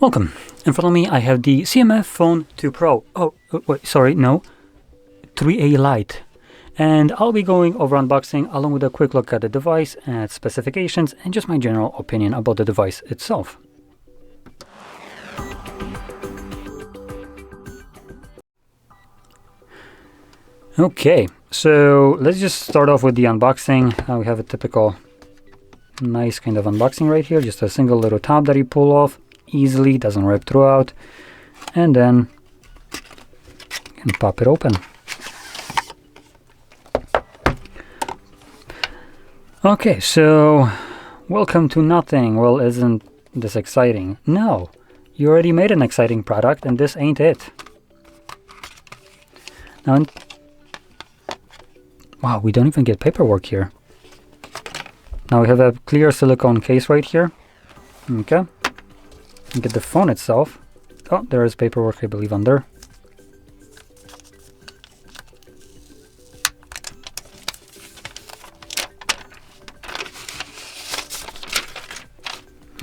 Welcome. In front of me I have the CMF Phone 2 Pro. Oh, wait, sorry, no. 3A Lite. And I'll be going over unboxing along with a quick look at the device and its specifications and just my general opinion about the device itself. Okay, so let's just start off with the unboxing. We have a typical nice kind of unboxing right here, just a single little tab that you pull off easily, doesn't rip throughout, and then you can pop it open. Okay, so welcome to nothing. Well, isn't this exciting? No, you already made an exciting product and this ain't it. Now, wow, we don't even get paperwork here. Now we have a clear silicone case right here. Okay. Get the phone itself. Oh, there is paperwork, I believe, under.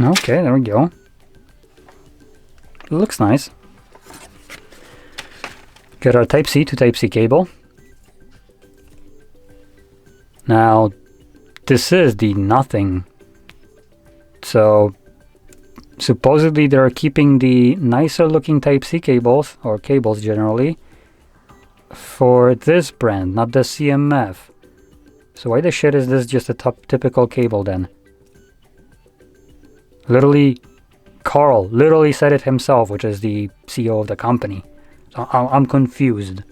Okay, there we go. It looks nice. Got our Type-C to Type-C cable. Now, this is the nothing. So, supposedly they're keeping the nicer looking Type-C cables, or cables generally, for this brand, not the CMF. So why the shit is this just a typical cable then? Literally, Carl literally said it himself, which is the CEO of the company. So I'm confused.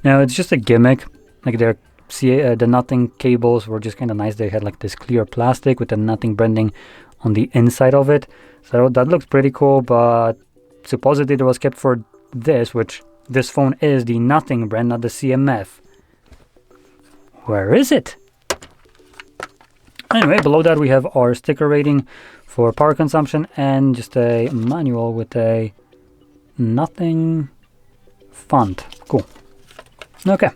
Now it's just a gimmick, like the nothing cables were just kind of nice. They had like this clear plastic with the nothing branding on the inside of it, so that looks pretty cool, but supposedly it was kept for this, which this phone is the nothing brand, not the CMF. Where is it? Anyway, below that we have our sticker rating for power consumption and just a manual with a nothing font. Cool. Okay,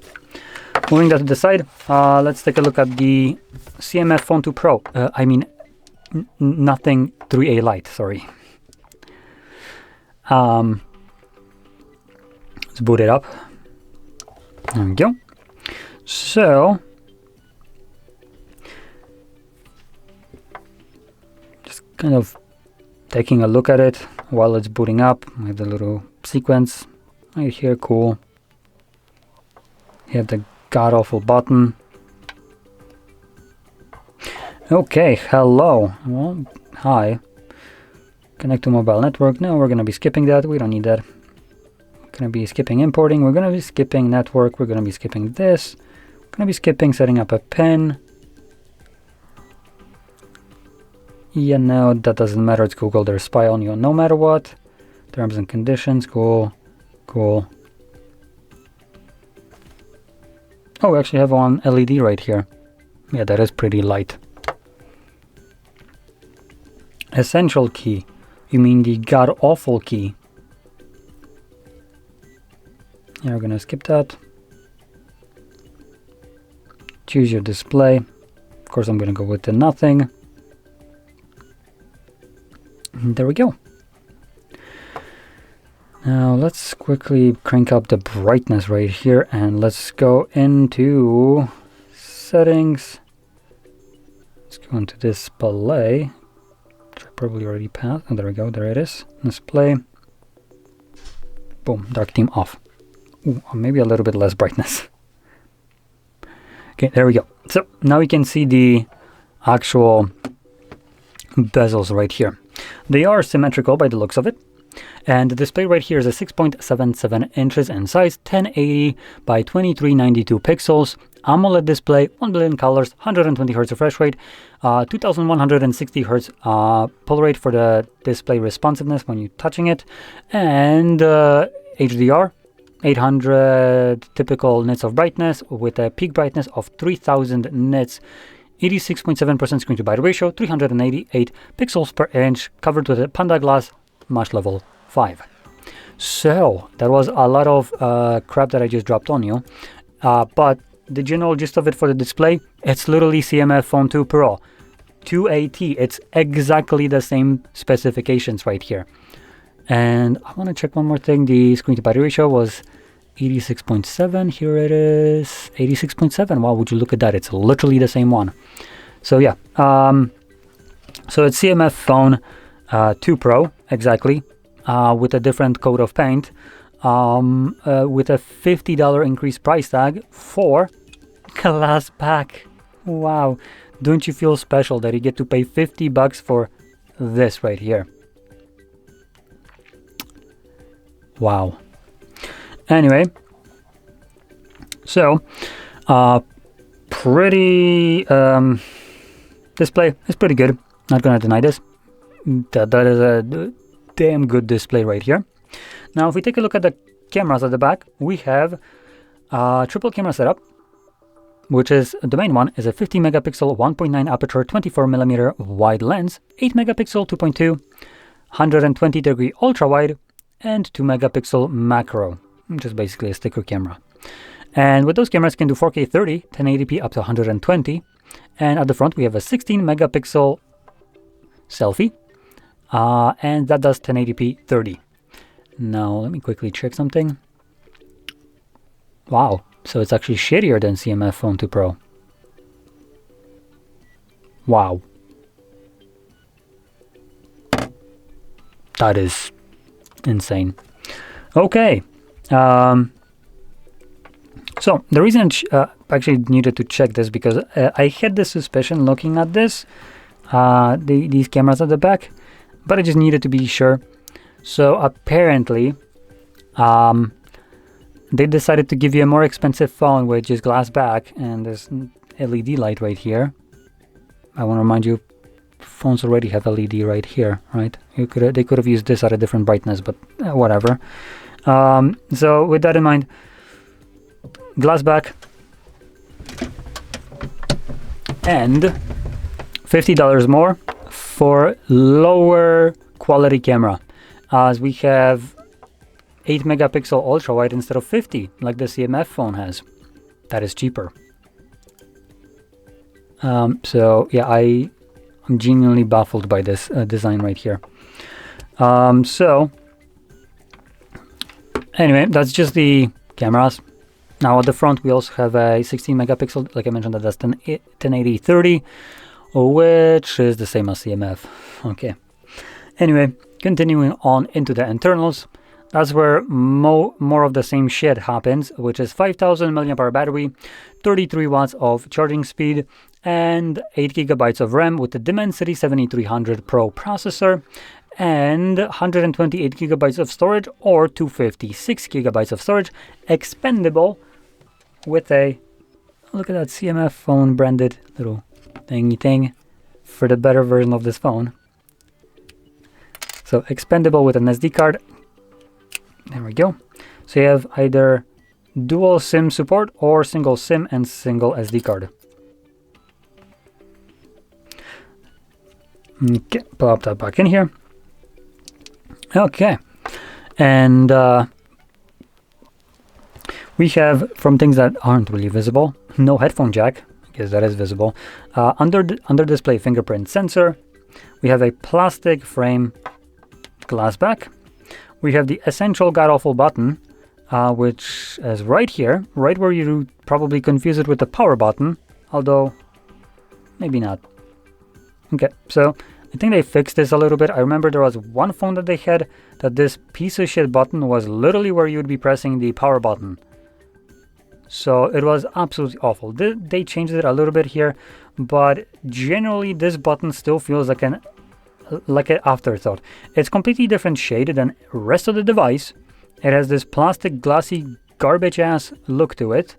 moving that to the side, let's take a look at the CMF Phone 2 Pro. Nothing 3A Lite, sorry. Let's boot it up. There we go. So, just kind of taking a look at it while it's booting up. We have the little sequence right here, cool. You have the god-awful button. Okay, hello. Well, hi. Connect to mobile network. No, we're going to be skipping that. We don't need that. We're going to be skipping importing. We're going to be skipping network. We're going to be skipping this. We're going to be skipping setting up a PIN. Yeah, no, that doesn't matter. It's Google. They're spy on you no matter what. Terms and conditions. Cool. Cool. Oh, we actually have one LED right here. Yeah, that is pretty light. Essential key. You mean the god-awful key. Yeah, we're gonna skip that. Choose your display. Of course, I'm gonna go with the nothing. And there we go. Now, let's quickly crank up the brightness right here and let's go into settings. Let's go into display. Probably already passed. Oh, there we go. There it is. Display. Boom. Dark theme off. Ooh, maybe a little bit less brightness. Okay, there we go. So now we can see the actual bezels right here. They are symmetrical by the looks of it. And the display right here is a 6.77 inches in size, 1080 by 2392 pixels. AMOLED display, 1 billion colors, 120 Hz refresh rate, 2160 Hz pull rate for the display responsiveness when you're touching it, and HDR, 800 typical nits of brightness with a peak brightness of 3000 nits, 86.7% screen to byte ratio, 388 pixels per inch, covered with a Panda Glass Mesh Level 5. So that was a lot of crap that I just dropped on you, but the general gist of it for the display, it's literally CMF Phone 2 Pro. 280. It's exactly the same specifications right here. And I want to check one more thing. The screen to battery ratio was 86.7. Here it is, 86.7. Wow, would you look at that? It's literally the same one. So yeah, so it's CMF Phone 2 Pro, exactly, with a different coat of paint, with a $50 increased price tag for glass back. Wow, don't you feel special that you get to pay $50 for this right here? Wow. Anyway, so pretty display is pretty good. Not gonna deny this. That is a damn good display right here. Now, if we take a look at the cameras at the back, we have a triple camera setup, which is the main one is a 50 megapixel 1.9 aperture 24mm wide lens, 8 megapixel 2.2, 120 degree ultra wide, and 2 megapixel macro, which is basically a sticker camera. And with those cameras, can do 4K 30, 1080p up to 120. And at the front, we have a 16 megapixel selfie, and that does 1080p 30. Now, let me quickly check something. Wow, so it's actually shittier than CMF Phone 2 Pro. Wow. That is insane. Okay. So the reason I actually needed to check this because I had this suspicion looking at this, these cameras at the back, but I just needed to be sure. So apparently, they decided to give you a more expensive phone with just glass back and this LED light right here. I want to remind you, phones already have LED right here, right? They could have used this at a different brightness, but whatever. So with that in mind, glass back and $50 more for lower quality camera, as we have 8 megapixel ultra wide instead of 50 like the CMF phone has. That is cheaper. So yeah, I'm genuinely baffled by this design right here. So anyway, that's just the cameras. Now at the front, we also have a 16 megapixel, like I mentioned, that's 1080 30, which is the same as CMF. Okay. Anyway, continuing on into the internals, that's where more of the same shit happens, which is 5000 mAh battery, 33 watts of charging speed, and 8 gigabytes of RAM with the Dimensity 7300 Pro processor, and 128 gigabytes of storage, or 256 gigabytes of storage, expendable with a, look at that CMF Phone branded little thingy thing for the better version of this phone. So expendable with an SD card. There we go. So you have either dual SIM support or single SIM and single SD card. Okay, pop that back in here. Okay, and we have, from things that aren't really visible, no headphone jack, because that is visible. Under display fingerprint sensor. We have a plastic frame glass back. We have the essential god-awful button, which is right here, right where you probably confuse it with the power button, although maybe not. Okay, so I think they fixed this a little bit. I remember there was one phone that they had that this piece of shit button was literally where you would be pressing the power button. So it was absolutely awful. They changed it a little bit here, but generally this button still feels like an afterthought. It's completely different shade than the rest of the device. It has this plastic glassy garbage ass look to it.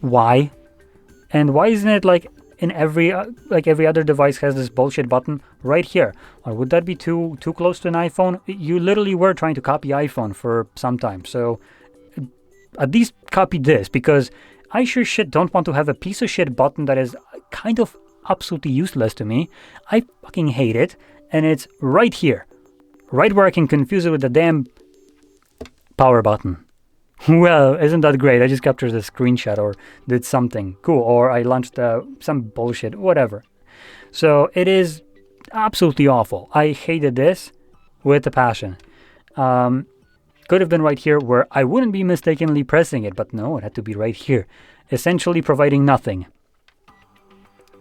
Why? And why isn't it like in every other device has this bullshit button right here? Or would that be too close to an iPhone? You literally were trying to copy iPhone for some time, so at least copy this, because I sure shit don't want to have a piece of shit button that is kind of absolutely useless to me. I fucking hate it, and it's right here, right where I can confuse it with the damn power button. Well, isn't that great? I just captured a screenshot or did something cool, or I launched some bullshit, whatever. So it is absolutely awful. I hated this with a passion. Could have been right here where I wouldn't be mistakenly pressing it, but no, it had to be right here, essentially providing nothing.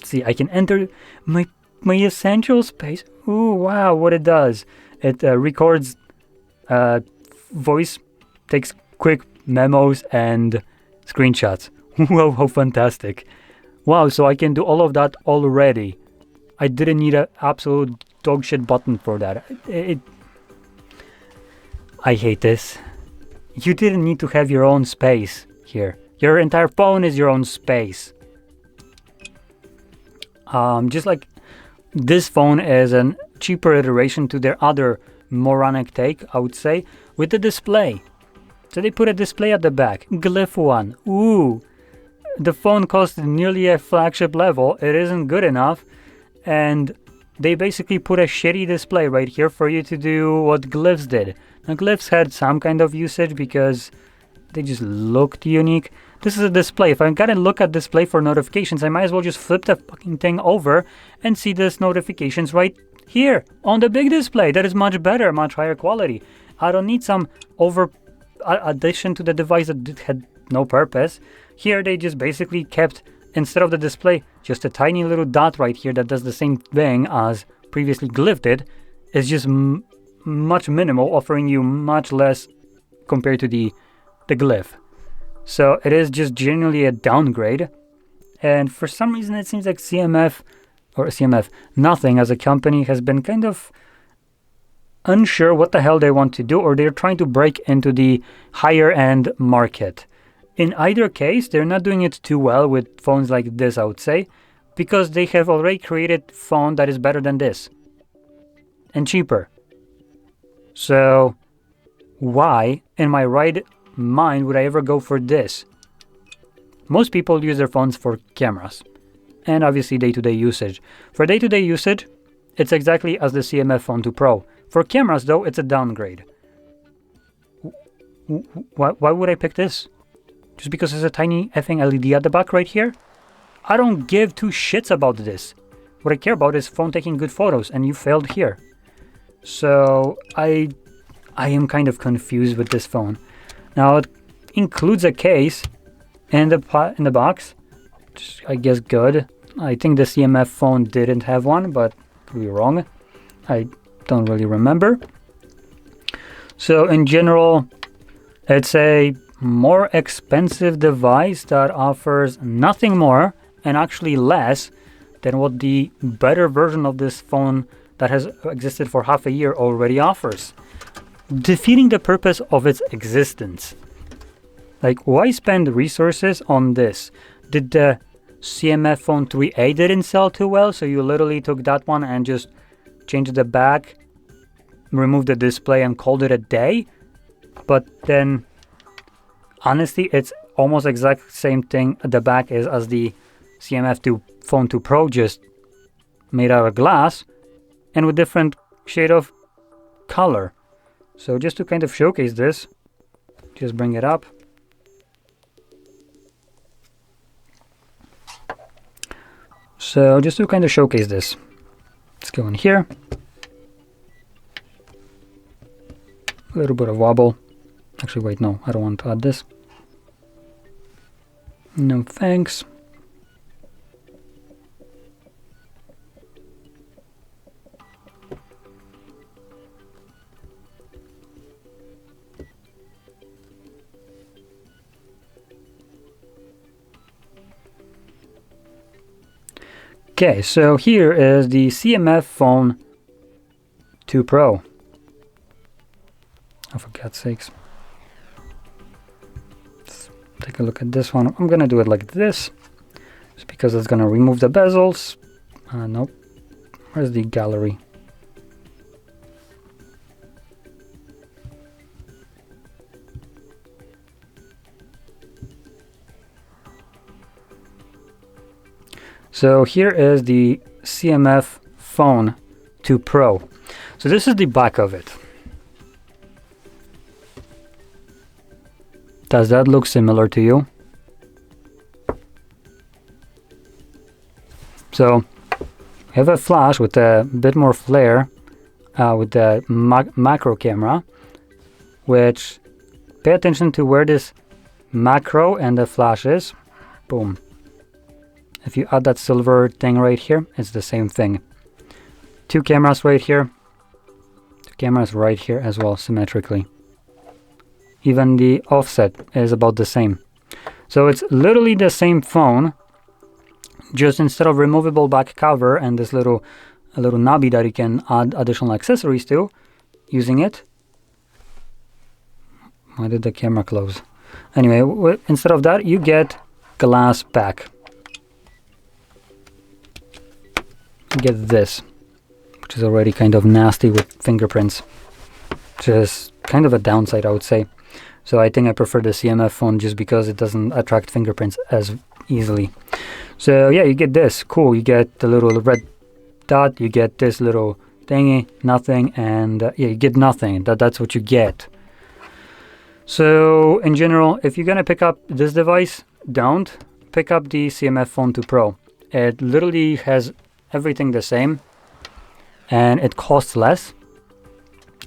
See, I can enter my essential space. Ooh, wow, what it does. It records voice, takes quick memos and screenshots. Wow, how fantastic. Wow, so I can do all of that already. I didn't need an absolute dogshit button for that. I hate this. You didn't need to have your own space here. Your entire phone is your own space. Just like this phone is a cheaper iteration to their other moronic take, I would say, with the display. So they put a display at the back, glyph one. Ooh, the phone costs nearly a flagship level. It isn't good enough, and they basically put a shitty display right here for you to do what glyphs did. Now glyphs had some kind of usage because they just looked unique. This is a display. If I gotta look at display for notifications, I might as well just flip the fucking thing over and see this notifications right here on the big display. That is much better, much higher quality. I don't need some over addition to the device that had no purpose. Here they just basically kept, instead of the display, just a tiny little dot right here that does the same thing as previously glyph did. It's just much minimal, offering you much less compared to the glyph. So it is just generally a downgrade. And for some reason it seems like CMF, nothing as a company has been kind of unsure what the hell they want to do, or they're trying to break into the higher end market. In either case, they're not doing it too well with phones like this, I would say, because they have already created phone that is better than this and cheaper. So why in my right mind would I ever go for this? Most people use their phones for cameras and obviously day-to-day usage. For day-to-day usage, it's exactly as the CMF Phone 2 Pro. For cameras though, it's a downgrade. Why would I pick this? Just because there's a tiny effing LED at the back right here? I don't give two shits about this. What I care about is phone taking good photos, and you failed here. So I am kind of confused with this phone. Now it includes a case in the box, which is, I guess, good. I think the CMF Phone didn't have one, but could be wrong. I don't really remember. So in general, it's a more expensive device that offers nothing more and actually less than what the better version of this phone that has existed for half a year already offers, defeating the purpose of its existence. Like, why spend resources on this? Did the CMF Phone 3A didn't sell too well, so you literally took that one and just changed the back, removed the display and called it a day? But then honestly, it's almost exact same thing the back is as the CMF Phone 2 Pro, just made out of glass and with different shade of color. So just to kind of showcase this, just bring it up. So just to kind of showcase this, let's go in here. A little bit of wobble. Actually, wait, no, I don't want to add this. No thanks. Okay, so here is the CMF Phone 2 Pro. Oh, for God's sakes. Let's take a look at this one. I'm gonna do it like this, just because it's gonna remove the bezels. Nope. Where's the gallery? So here is the CMF Phone 2 Pro. So this is the back of it. Does that look similar to you? You have a flash with a bit more flare with the macro camera, which pay attention to where this macro and the flash is. Boom. If you add that silver thing right here, it's the same thing. 2 cameras right here, 2 cameras right here as well, symmetrically. Even the offset is about the same. So it's literally the same phone, just instead of removable back cover and this little knobby that you can add additional accessories to using it. Why did the camera close? Anyway, instead of that, you get glass back. You get this, which is already kind of nasty with fingerprints, which is kind of a downside, I would say. So I think I prefer the CMF phone just because it doesn't attract fingerprints as easily. So yeah, you get this. Cool. You get the little red dot. You get this little thingy, nothing, and yeah, you get nothing. That's what you get. So in general, if you're gonna pick up this device, don't pick up the CMF Phone 2 Pro. It literally has everything the same, and it costs less.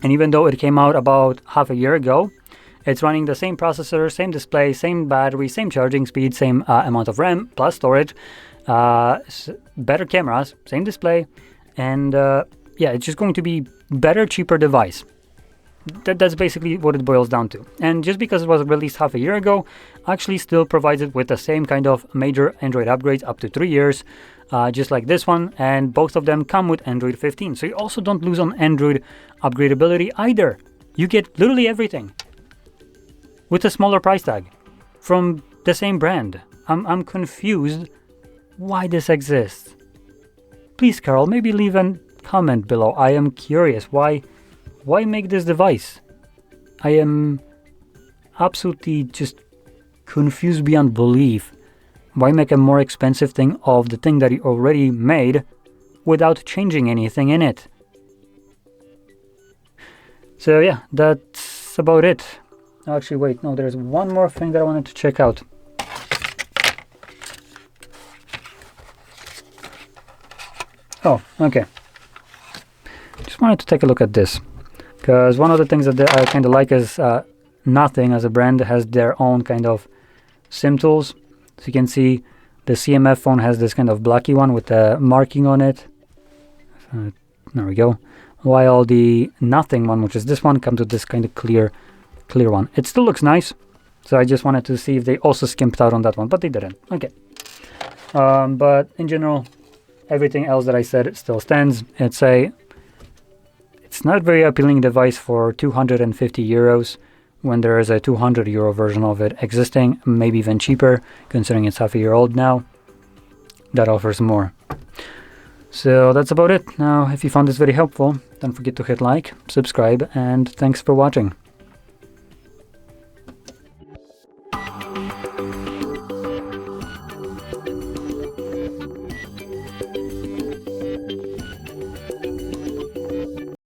And even though it came out about half a year ago, it's running the same processor, same display, same battery, same charging speed, same amount of RAM plus storage, better cameras, same display, and yeah, it's just going to be better, cheaper device. That's basically what it boils down to. And just because it was released half a year ago, actually still provides it with the same kind of major Android upgrades up to 3 years, just like this one, and both of them come with Android 15. So you also don't lose on Android upgradability either. You get literally everything with a smaller price tag from the same brand. I'm confused why this exists. Please, Carol, maybe leave a comment below. I am curious. Why make this device? I am absolutely just confused beyond belief. Why make a more expensive thing of the thing that you already made without changing anything in it? So yeah, that's about it. Actually, wait, no, there's one more thing that I wanted to check out. Oh, okay. Just wanted to take a look at this, because one of the things that I kind of like is Nothing as a brand has their own kind of SIM tools. So you can see the CMF phone has this kind of blacky one with the marking on it. There we go. While the Nothing one, which is this one, comes with this kind of clear one. It still looks nice, so I just wanted to see if they also skimped out on that one, but they didn't. Okay. But in general, everything else that I said still stands. It's not a very appealing device for 250 euros when there is a 200 euro version of it existing, maybe even cheaper, considering it's half a year old now. That offers more. So that's about it. Now, if you found this very helpful, don't forget to hit like, subscribe, and thanks for watching.